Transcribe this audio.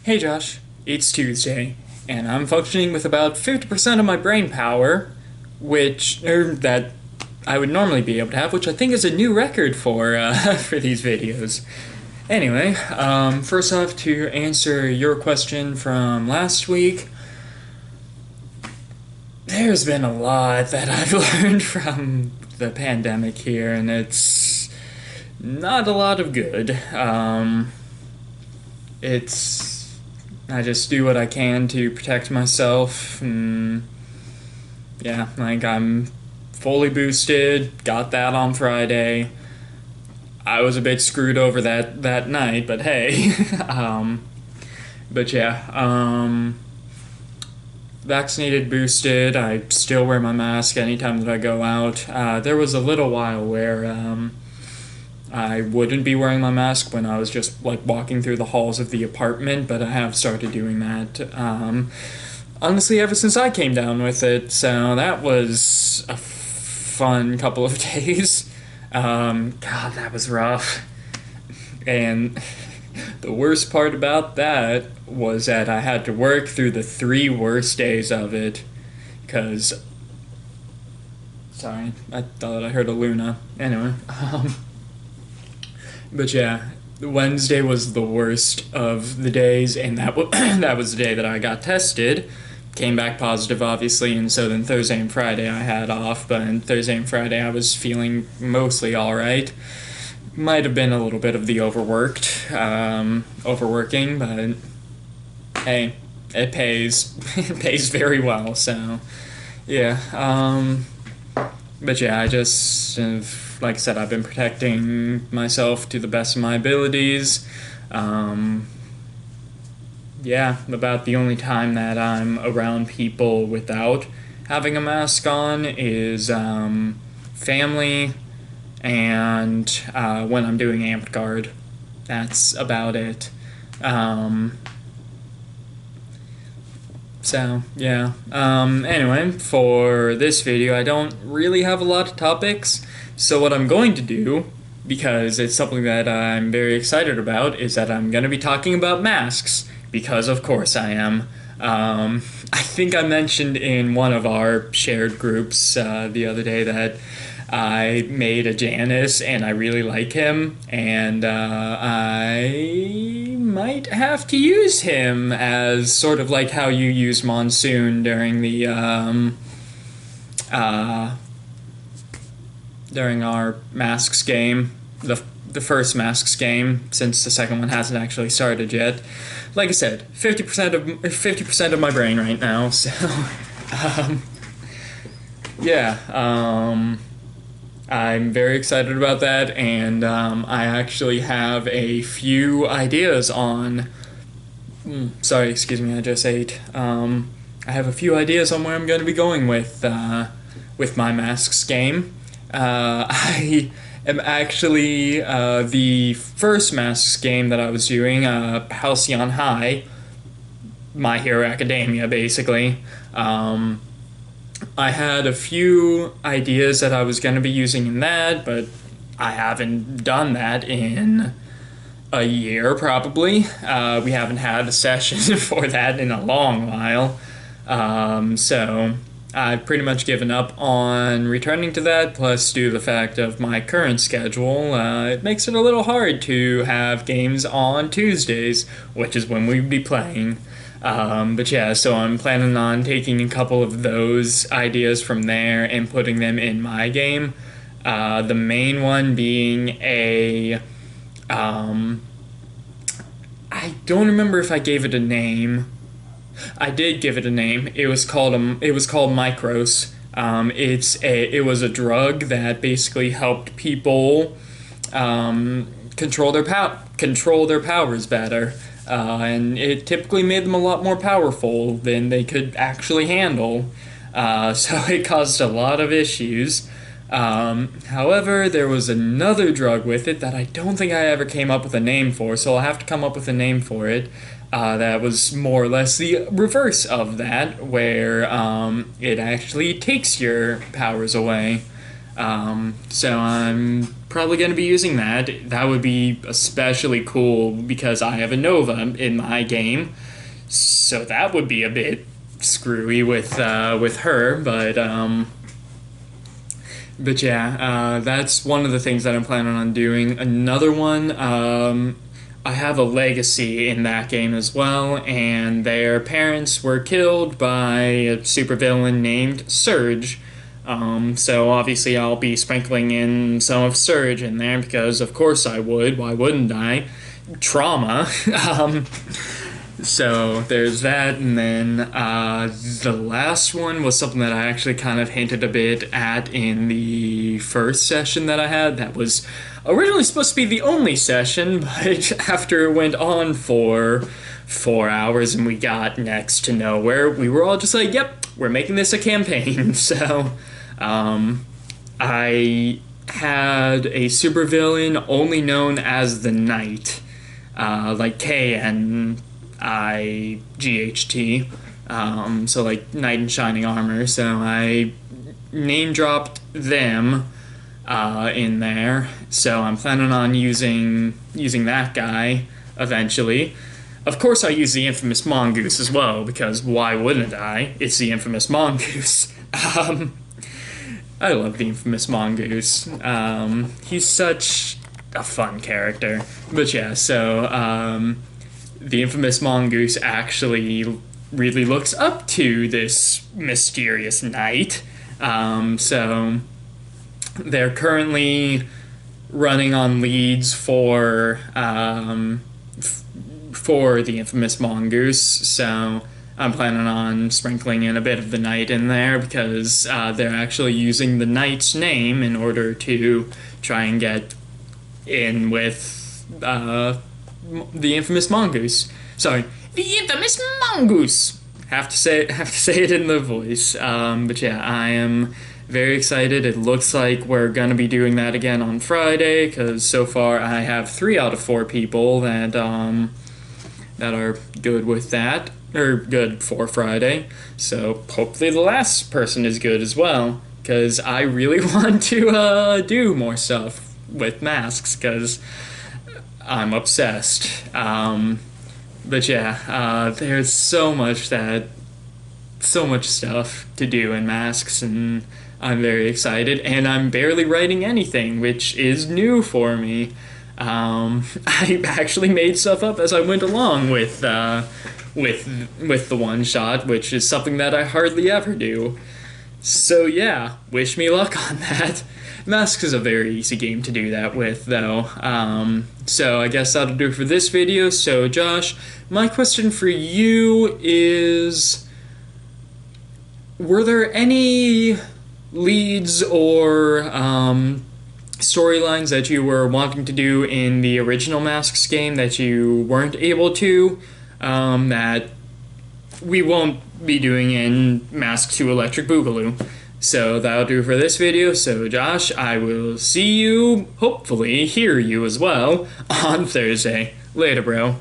Hey Josh, it's Tuesday, and I'm functioning with about 50% of my brain power, that I would normally be able to have, which I think is a new record for, for these videos. Anyway, first off, to answer your question from last week, there's been a lot that I've learned from the pandemic here, and it's not a lot of good. It's I just do what I can to protect myself. And yeah, like I'm fully boosted. Got that on Friday. I was a bit screwed over that night, but hey. But yeah, vaccinated, boosted. I still wear my mask anytime that I go out. There was a little while where I wouldn't be wearing my mask when I was just like walking through the halls of the apartment, but I have started doing that. Honestly, ever since I came down with it, so that was a fun couple of days. God, that was rough. And the worst part about that was that I had to work through the 3 worst days of it. Because. Sorry, I thought I heard a Luna. Anyway. But yeah, Wednesday was the worst of the days, and that was the day that I got tested. Came back positive, obviously, and so then Thursday and Friday I had off, but on Thursday and Friday I was feeling mostly alright. Might have been a little bit of the overworking, but hey, it pays. It pays very well, so yeah. But yeah, I just like I said, I've been protecting myself to the best of my abilities. Yeah, about the only time that I'm around people without having a mask on is family and when I'm doing Amped Guard. That's about it. So, yeah. Anyway, for this video, I don't really have a lot of topics. So what I'm going to do, because it's something that I'm very excited about, is that I'm going to be talking about masks. Because of course I am. I think I mentioned in one of our shared groups the other day that I made a Janus and I really like him, and I might have to use him as sort of like how you use Monsoon during our Masks game, the first Masks game, since the second one hasn't actually started yet. Like I said, 50% of my brain right now. So, yeah. I'm very excited about that, and I actually have a few ideas on. Sorry, excuse me, I just ate. I have a few ideas on where I'm going to be going with my Masks game. I am actually the first Masks game that I was doing, Halcyon High, My Hero Academia, basically. I had a few ideas that I was going to be using in that, but I haven't done that in a year, probably. We haven't had a session for that in a long while. So I've pretty much given up on returning to that, plus due to the fact of my current schedule, it makes it a little hard to have games on Tuesdays, which is when we'd be playing. But yeah, so I'm planning on taking a couple of those ideas from there and putting them in my game. The main one being I don't remember if I gave it a name. I did give it a name. It was called Micros. It was a drug that basically helped people control their powers better. And it typically made them a lot more powerful than they could actually handle. So it caused a lot of issues. However, there was another drug with it that I don't think I ever came up with a name for, so I'll have to come up with a name for it. That was more or less the reverse of that, where it actually takes your powers away. So I'm probably going to be using that. That would be especially cool because I have a Nova in my game, so that would be a bit screwy with her. But yeah, that's one of the things that I'm planning on doing. Another one, I have a legacy in that game as well, and their parents were killed by a supervillain named Surge. So obviously I'll be sprinkling in some of Surge in there because of course I would. Why wouldn't I? Trauma. So there's that, and then the last one was something that I actually kind of hinted a bit at in the first session that I had. That was originally supposed to be the only session, but after it went on for 4 hours and we got next to nowhere, we were all just like, yep, we're making this a campaign. So I had a supervillain only known as the Knight, like KNIGHT, so like Knight in Shining Armor. So I name dropped them in there. So I'm planning on using that guy eventually. Of course, I use the infamous Mongoose as well because why wouldn't I? It's the infamous Mongoose. I love the infamous Mongoose. He's such a fun character. But yeah, so the infamous Mongoose actually really looks up to this mysterious knight. So they're currently running on leads for the infamous Mongoose. So I'm planning on sprinkling in a bit of the knight in there because they're actually using the knight's name in order to try and get in with the infamous Mongoose. Sorry, the infamous Mongoose. Have to say it in the voice. But yeah, I am very excited. It looks like we're gonna be doing that again on Friday because so far I have 3 out of 4 people that are good with that, or good for Friday. So hopefully the last person is good as well because I really want to do more stuff with masks because I'm obsessed. But yeah, there's so much stuff to do in masks, and I'm very excited. And I'm barely writing anything, which is new for me. I actually made stuff up as I went along with the one shot, which is something that I hardly ever do. So yeah, wish me luck on that. Masks is a very easy game to do that with, though. So I guess that'll do it for this video. So Josh, my question for you is, were there any leads or storylines that you were wanting to do in the original Masks game that you weren't able to, that we won't be doing in Mask 2 Electric Boogaloo? So that'll do for this video. So Josh, I will see you, hopefully hear you as well, on Thursday. Later, bro.